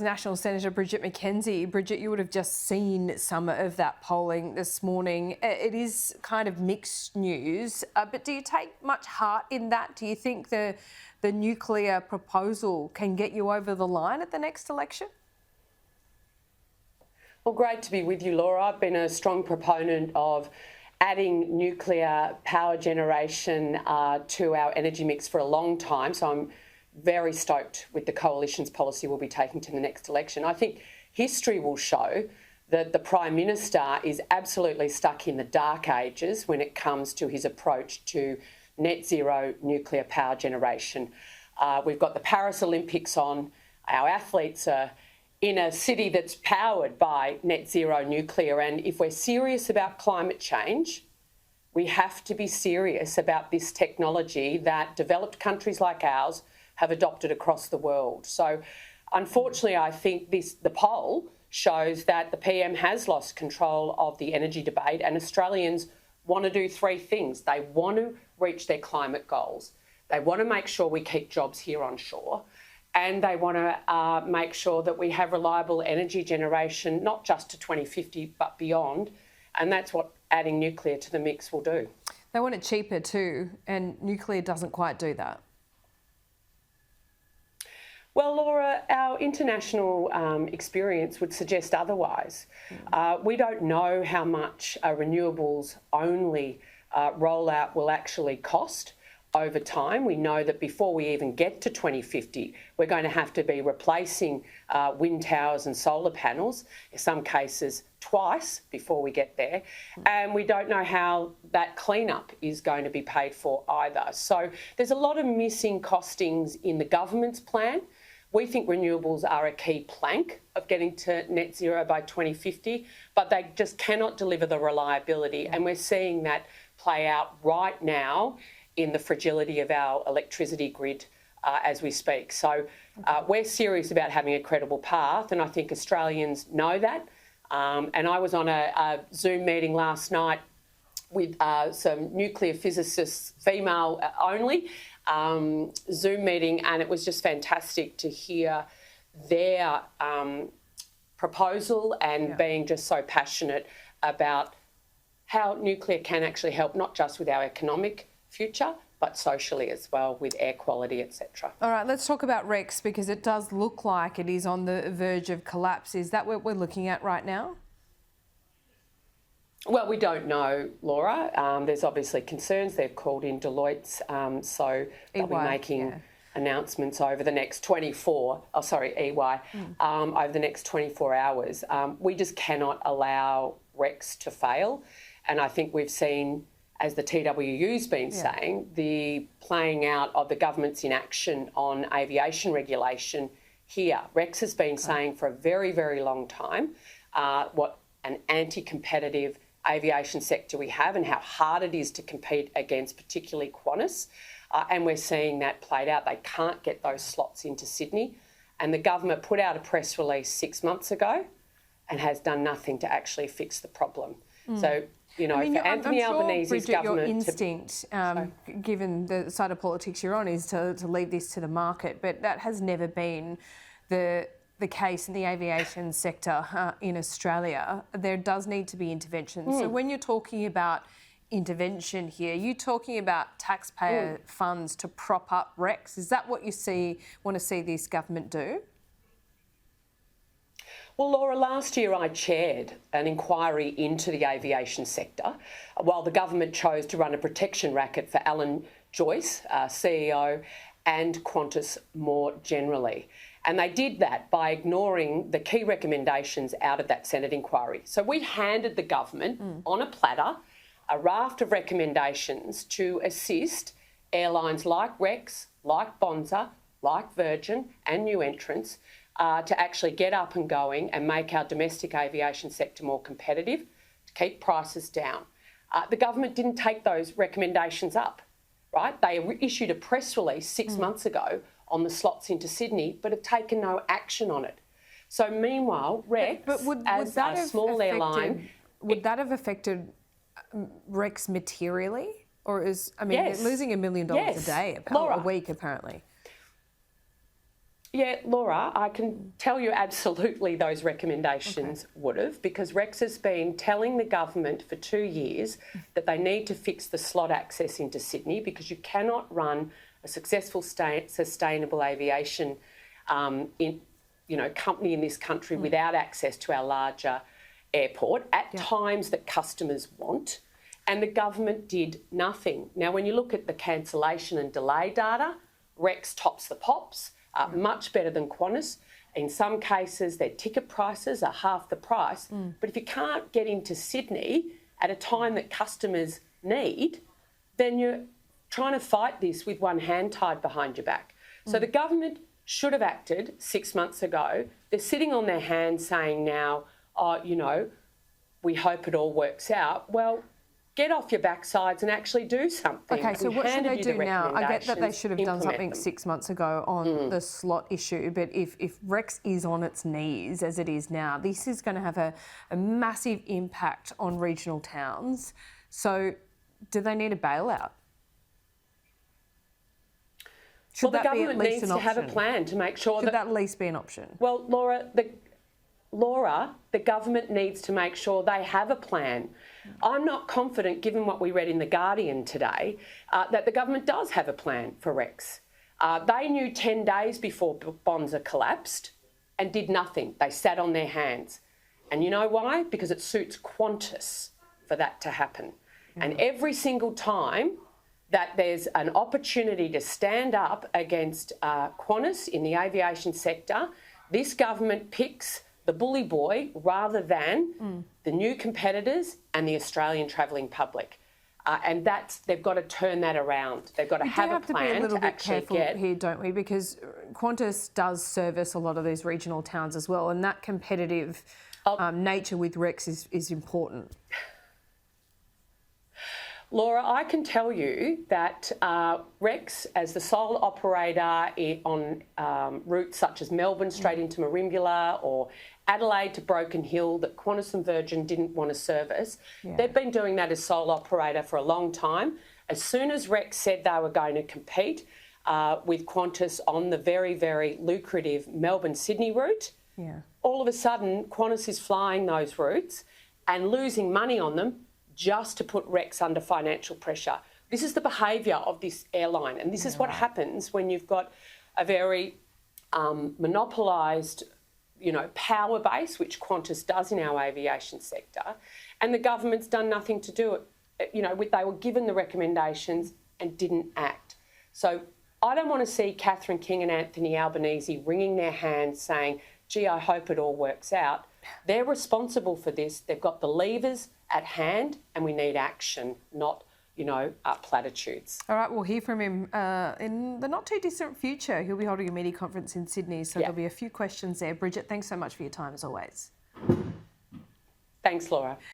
National Senator Bridget McKenzie. Bridget, you would have just seen some of that polling this morning. It is kind of mixed news, but do you take much heart in that? Do you think the nuclear proposal can get you over the line at the next election? Well, great to be with you, Laura. I've been a strong proponent of adding nuclear power generation to our energy mix for a long time, so I'm very stoked with the coalition's policy we'll be taking to the next election. I think history will show that the Prime Minister is absolutely stuck in the dark ages when it comes to his approach to net zero nuclear power generation. We've got the Paris Olympics on. Our athletes are in a city that's powered by net zero nuclear, and if we're serious about climate change, we have to be serious about this technology that developed countries like ours have adopted across the world. So unfortunately, I think the poll shows that the PM has lost control of the energy debate, and Australians want to do three things. They want to reach their climate goals. They want to make sure we keep jobs here on shore, and they want to make sure that we have reliable energy generation, not just to 2050, but beyond. And that's what adding nuclear to the mix will do. They want it cheaper too, and nuclear doesn't quite do that. Well, Laura, our international experience would suggest otherwise. We don't know how much a renewables only rollout will actually cost over time. We know that before we even get to 2050, we're going to have to be replacing wind towers and solar panels, in some cases twice before we get there. And we don't know how that cleanup is going to be paid for either. So there's a lot of missing costings in the government's plan. We think renewables are a key plank of getting to net zero by 2050, but they just cannot deliver the reliability. And we're seeing that play out right now in the fragility of our electricity grid as we speak. So we're serious about having a credible path, and I think Australians know that. And I was on a Zoom meeting last night with some nuclear physicists, female only, Zoom meeting, and it was just fantastic to hear their proposal and being just so passionate about how nuclear can actually help not just with our economic future, but socially as well, with air quality, etc. All right, let's talk about Rex, because it does look like it is on the verge of collapse. Is that what we're looking at right now? Well, we don't know, Laura. There's obviously concerns. They've called in Deloitte's, so they'll be making announcements over the next EY, over the next 24 hours. We just cannot allow Rex to fail. And I think we've seen, as the TWU's been saying, the playing out of the government's inaction on aviation regulation here. Rex has been saying for a very, very long time what an anti-competitive aviation sector we have and how hard it is to compete against, particularly Qantas. And we're seeing that played out. They can't get those slots into Sydney. And the government put out a press release 6 months ago and has done nothing to actually fix the problem. So, you know, for Anthony Albanese's Bridget, government... your instinct, given the side of politics you're on, is to leave this to the market, but that has never been the case in the aviation sector in Australia. There does need to be intervention. So when you're talking about intervention here, you're talking about taxpayer funds to prop up Rex. Is that what you want to see this government do? Well, Laura, last year I chaired an inquiry into the aviation sector while the government chose to run a protection racket for Alan Joyce, CEO, and Qantas more generally. And they did that by ignoring the key recommendations out of that Senate inquiry. So we handed the government on a platter a raft of recommendations to assist airlines like Rex, like Bonza, like Virgin and new entrants to actually get up and going and make our domestic aviation sector more competitive, to keep prices down. The government didn't take those recommendations up, right? They issued a press release 6 months ago on the slots into Sydney, but have taken no action on it. So meanwhile, Rex, as a small airline... Would that have affected Rex materially? Or they're losing $1 million a day, a week apparently. Yeah, Laura, I can tell you absolutely those recommendations would have, because Rex has been telling the government for 2 years that they need to fix the slot access into Sydney, because you cannot run a successful sustainable aviation company in this country without access to our larger airport at times that customers want. And the government did nothing. Now, when you look at the cancellation and delay data, Rex tops the pops, much better than Qantas. In some cases, their ticket prices are half the price. But if you can't get into Sydney at a time that customers need, then you're trying to fight this with one hand tied behind your back. So the government should have acted 6 months ago. They're sitting on their hands saying now, we hope it all works out. Well, get off your backsides and actually do something. Okay, so what should they do now? I get that they should have done something 6 months ago on the slot issue, but if Rex is on its knees as it is now, this is going to have a massive impact on regional towns. So do they need a bailout? Well, the government needs to have a plan to make sure that at least be an option. Well, Laura, the government needs to make sure they have a plan. I'm not confident, given what we read in The Guardian today, that the government does have a plan for Rex. They knew 10 days before Bonza collapsed and did nothing. They sat on their hands. And you know why? Because it suits Qantas for that to happen. And every single time that there's an opportunity to stand up against Qantas in the aviation sector, this government picks the bully boy rather than the new competitors and the Australian travelling public. And they've got to turn that around. They've got to have a plan to actually get... We do have to be a little bit careful here, don't we? Because Qantas does service a lot of these regional towns as well, and that competitive nature with Rex is important. Laura, I can tell you that Rex, as the sole operator on routes such as Melbourne straight into Merimbula or Adelaide to Broken Hill that Qantas and Virgin didn't want to service, they've been doing that as sole operator for a long time. As soon as Rex said they were going to compete with Qantas on the very, very lucrative Melbourne-Sydney route, all of a sudden Qantas is flying those routes and losing money on them just to put Rex under financial pressure. This is the behaviour of this airline, and this is what happens when you've got a very monopolised, power base, which Qantas does in our aviation sector, and the government's done nothing to do it. They were given the recommendations and didn't act. So I don't want to see Catherine King and Anthony Albanese wringing their hands saying, gee, I hope it all works out. They're responsible for this. They've got the levers at hand, and we need action, not, platitudes. All right, we'll hear from him in the not too distant future. He'll be holding a media conference in Sydney, so there'll be a few questions there. Bridget, thanks so much for your time as always. Thanks, Laura.